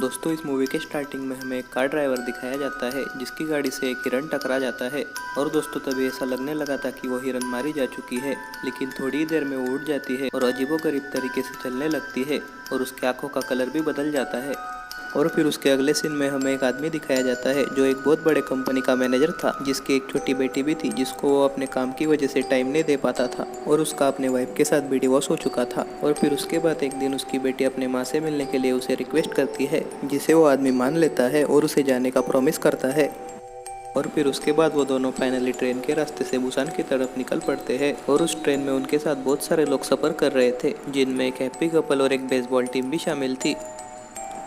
दोस्तों इस मूवी के स्टार्टिंग में हमें एक कार ड्राइवर दिखाया जाता है जिसकी गाड़ी से एक हिरन टकरा जाता है। और दोस्तों तभी ऐसा लगने लगा था कि वो हिरन मारी जा चुकी है, लेकिन थोड़ी देर में वो उड़ जाती है और अजीबोगरीब तरीके से चलने लगती है और उसकी आंखों का कलर भी बदल जाता है। और फिर उसके अगले सीन में हमें एक आदमी दिखाया जाता है जो एक बहुत बड़े कंपनी का मैनेजर था, जिसकी एक छोटी बेटी भी थी जिसको वो अपने काम की वजह से टाइम नहीं दे पाता था और उसका अपने वाइफ के साथ भी डिवोर्स हो चुका था। और फिर उसके बाद एक दिन उसकी बेटी अपने माँ से मिलने के लिए उसे रिक्वेस्ट करती है, जिसे वो आदमी मान लेता है और उसे जाने का प्रॉमिस करता है। और फिर उसके बाद वो दोनों फाइनली ट्रेन के रास्ते से बुसान की तरफ निकल पड़ते हैं। और उस ट्रेन में उनके साथ बहुत सारे लोग सफ़र कर रहे थे, जिनमें एक हैप्पी कपल और एक बेसबॉल टीम भी शामिल थी।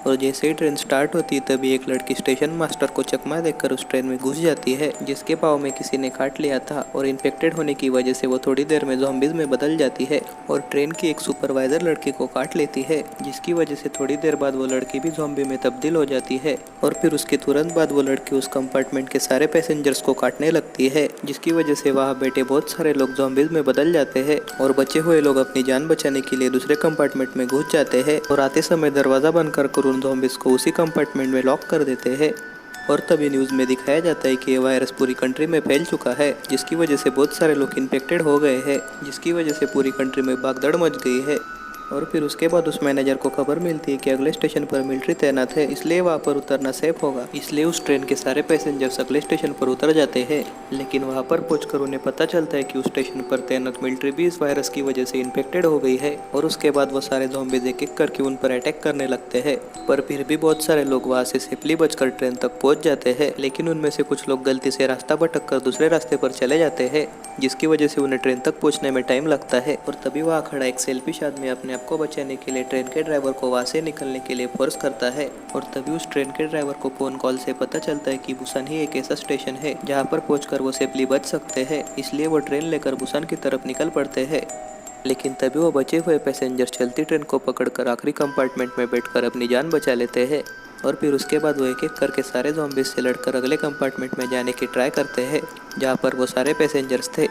और जैसे ही ट्रेन स्टार्ट होती है तभी एक लड़की स्टेशन मास्टर को चकमा देकर उस ट्रेन में घुस जाती है, जिसके पाँव में किसी ने काट लिया था और इन्फेक्टेड होने की वजह से वो थोड़ी देर में ज़ॉम्बीज़ में बदल जाती है। और ट्रेन की एक सुपरवाइज़र लड़की को काट लेती है, जिसकी वजह से थोड़ी देर बाद वो लड़की भी ज़ॉम्बी में तब्दील हो जाती है। और फिर उसके तुरंत बाद वो लड़की उस कंपार्टमेंट के सारे पैसेंजर्स को काटने लगती है, जिसकी वजह से वहाँ बैठे बहुत सारे लोग ज़ॉम्बीज़ में बदल जाते हैं। और बचे हुए लोग अपनी जान बचाने के लिए दूसरे कंपार्टमेंट में घुस जाते हैं और आते समय दरवाज़ा बंद कर उन ज़ॉम्बीज़ को उसी कंपार्टमेंट में लॉक कर देते हैं। और तभी न्यूज़ में दिखाया जाता है कि ये वायरस पूरी कंट्री में फैल चुका है, जिसकी वजह से बहुत सारे लोग इन्फेक्टेड हो गए हैं, जिसकी वजह से पूरी कंट्री में भागदड़ मच गई है। और फिर उसके बाद उस मैनेजर को खबर मिलती है कि अगले स्टेशन पर मिलिट्री तैनात है, इसलिए वहाँ पर उतरना सेफ होगा। इसलिए उस ट्रेन के सारे पैसेंजर्स अगले स्टेशन पर उतर जाते हैं, लेकिन वहाँ पर पहुंचकर उन्हें पता चलता है कि उस स्टेशन पर तैनात मिलिट्री भी इस वायरस की वजह से इन्फेक्टेड हो गई है। और उसके बाद वो सारे ज़ॉम्बीज़ एक एक करके उन पर अटैक करने लगते हैं। पर फिर भी बहुत सारे लोग वहाँ से सेफली बचकर ट्रेन तक पहुँच जाते हैं, लेकिन उनमें से कुछ लोग गलती से रास्ता भटक कर दूसरे रास्ते पर चले जाते हैं, जिसकी वजह से उन्हें ट्रेन तक पहुँचने में टाइम लगता है। और तभी वहाँ खड़ा एक सेल्फिश आदमी अपने आप को बचाने के लिए ट्रेन के ड्राइवर को वहाँ से निकलने के लिए फोर्स करता है। और तभी उस ट्रेन के ड्राइवर को फोन कॉल से पता चलता है कि बुसान ही एक ऐसा स्टेशन है जहाँ पर पहुंचकर वो सेफली बच सकते हैं, इसलिए वो ट्रेन लेकर बुसान की तरफ निकल पड़ते हैं। लेकिन तभी वो बचे हुए पैसेंजर चलती ट्रेन को पकड़कर आखिरी कंपार्टमेंट में बैठकर अपनी जान बचा लेते हैं। और फिर उसके बाद वो एक एक करके सारे ज़ॉम्बीज़ से लड़कर अगले कंपार्टमेंट में जाने की ट्राई करते हैं, जहाँ पर वो सारे पैसेंजर्स थे।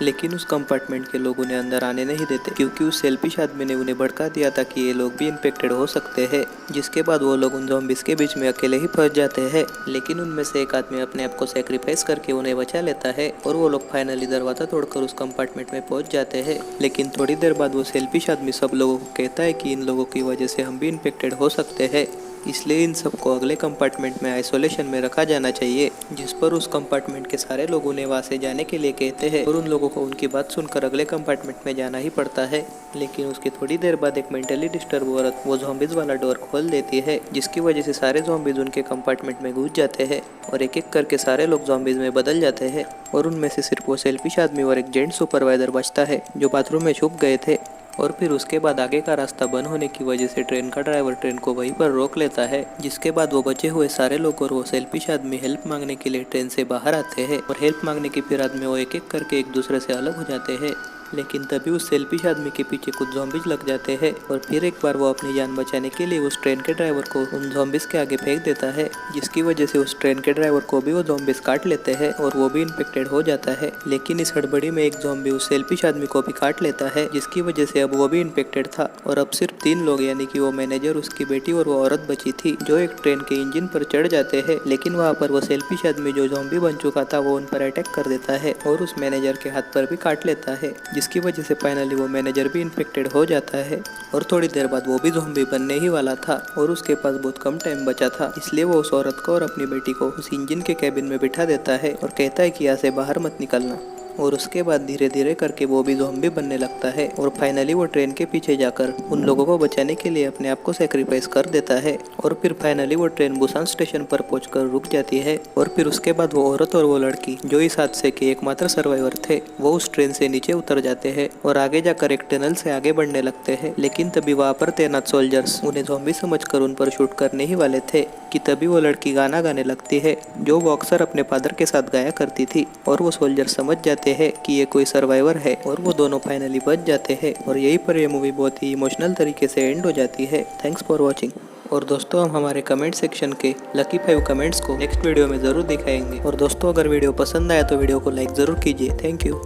लेकिन उस कंपार्टमेंट के लोग उन्हें अंदर आने नहीं देते, क्योंकि उस सेल्फिश आदमी ने उन्हें भड़का दिया था कि ये लोग भी इन्फेक्टेड हो सकते हैं। जिसके बाद वो लोग उन ज़ॉम्बीज़ के बीच में अकेले ही फंस जाते हैं। लेकिन उनमें से एक आदमी अपने आप को सेक्रीफाइस करके उन्हें बचा लेता है और वो लोग फाइनली दरवाज़ा तोड़कर उस कंपार्टमेंट में पहुंच जाते हैं। लेकिन थोड़ी देर बाद वो सेल्फिश आदमी सब लोगों को कहता है कि इन लोगों की वजह से हम भी इन्फेक्टेड हो सकते हैं, इसलिए इन सबको अगले कंपार्टमेंट में आइसोलेशन में रखा जाना चाहिए। जिस पर उस कंपार्टमेंट के सारे लोग उन्हें वहाँ से जाने के लिए कहते हैं और उन लोगों को उनकी बात सुनकर अगले कंपार्टमेंट में जाना ही पड़ता है। लेकिन उसकी थोड़ी देर बाद एक मेंटली डिस्टर्ब औरत वो ज़ॉम्बीज़ वाला डोर खोल देती है, जिसकी वजह से सारे ज़ॉम्बीज़ उनके कंपार्टमेंट में घुस जाते हैं और एक एक करके सारे लोग ज़ॉम्बीज़ में बदल जाते हैं। और उनमें से सिर्फ वो सेल्फिश आदमी और एक जेंट सुपरवाइज़र बचता है जो बाथरूम में छुप गए थे। और फिर उसके बाद आगे का रास्ता बंद होने की वजह से ट्रेन का ड्राइवर ट्रेन को वहीं पर रोक लेता है, जिसके बाद वो बचे हुए सारे लोग और वो सेल्फिश आदमी हेल्प मांगने के लिए ट्रेन से बाहर आते हैं। और हेल्प मांगने की फिर आदमी वो एक एक करके एक दूसरे से अलग हो जाते हैं। लेकिन तभी उस सेल्फिश आदमी के पीछे कुछ ज़ॉम्बीज़ लग जाते हैं और फिर एक बार वो अपनी जान बचाने के लिए उस ट्रेन के ड्राइवर को उन ज़ॉम्बीज़ के आगे फेंक देता है, जिसकी वजह से उस ट्रेन के ड्राइवर को भी वो ज़ॉम्बीज़ काट लेते हैं और वो भी इन्फेक्टेड हो जाता है। लेकिन इस हड़बड़ी में एक ज़ॉम्बी उस सेल्फिश आदमी को भी काट लेता है, जिसकी वजह से अब वो भी इन्फेक्टेड था। और अब सिर्फ 3 लोग यानी कि वो मैनेजर, उसकी बेटी और वो औरत बची थी, जो एक ट्रेन के इंजन पर चढ़ जाते हैं। लेकिन वहाँ पर वो सेल्फिश आदमी जो ज़ॉम्बी बन चुका था वो उन पर अटैक कर देता है और उस मैनेजर के हाथ पर भी काट लेता है, जिसकी वजह से फाइनली वो मैनेजर भी इन्फेक्टेड हो जाता है। और थोड़ी देर बाद वो भी ज़ॉम्बी बनने ही वाला था और उसके पास बहुत कम टाइम बचा था, इसलिए वो उस औरत को और अपनी बेटी को उस इंजन के कैबिन में बिठा देता है और कहता है कि यहाँ से बाहर मत निकलना। और उसके बाद धीरे धीरे करके वो भी ज़ॉम्बी बनने लगता है और फाइनली वो ट्रेन के पीछे जाकर उन लोगों को बचाने के लिए अपने आप को सेक्रीफाइस कर देता है। और फिर फाइनली वो ट्रेन बुसान स्टेशन पर पहुंचकर रुक जाती है। और फिर उसके बाद वो औरत और वो लड़की जो इस हादसे के एकमात्र सर्वाइवर थे, वो उस ट्रेन से नीचे उतर जाते हैं और आगे जाकर एक टनल से आगे बढ़ने लगते हैं। लेकिन तभी वहाँ पर तैनात सोल्जर्स उन्हें ज़ॉम्बी समझकर उन पर शूट करने ही वाले थे कि तभी वो लड़की गाना गाने लगती है, जो वो अक्सर अपने फादर के साथ गाया करती थी। और वो सोल्जर समझ जाते हैं कि ये कोई सर्वाइवर है और वो दोनों फाइनली बच जाते हैं। और यहीं पर ये मूवी बहुत ही इमोशनल तरीके से एंड हो जाती है। Thanks for watching. और दोस्तों हम हमारे कमेंट सेक्शन के लकी 5 कमेंट्स को नेक्स्ट वीडियो में ज़रूर दिखाएंगे। और दोस्तों अगर वीडियो पसंद आया तो वीडियो को लाइक ज़रूर कीजिए। Thank you.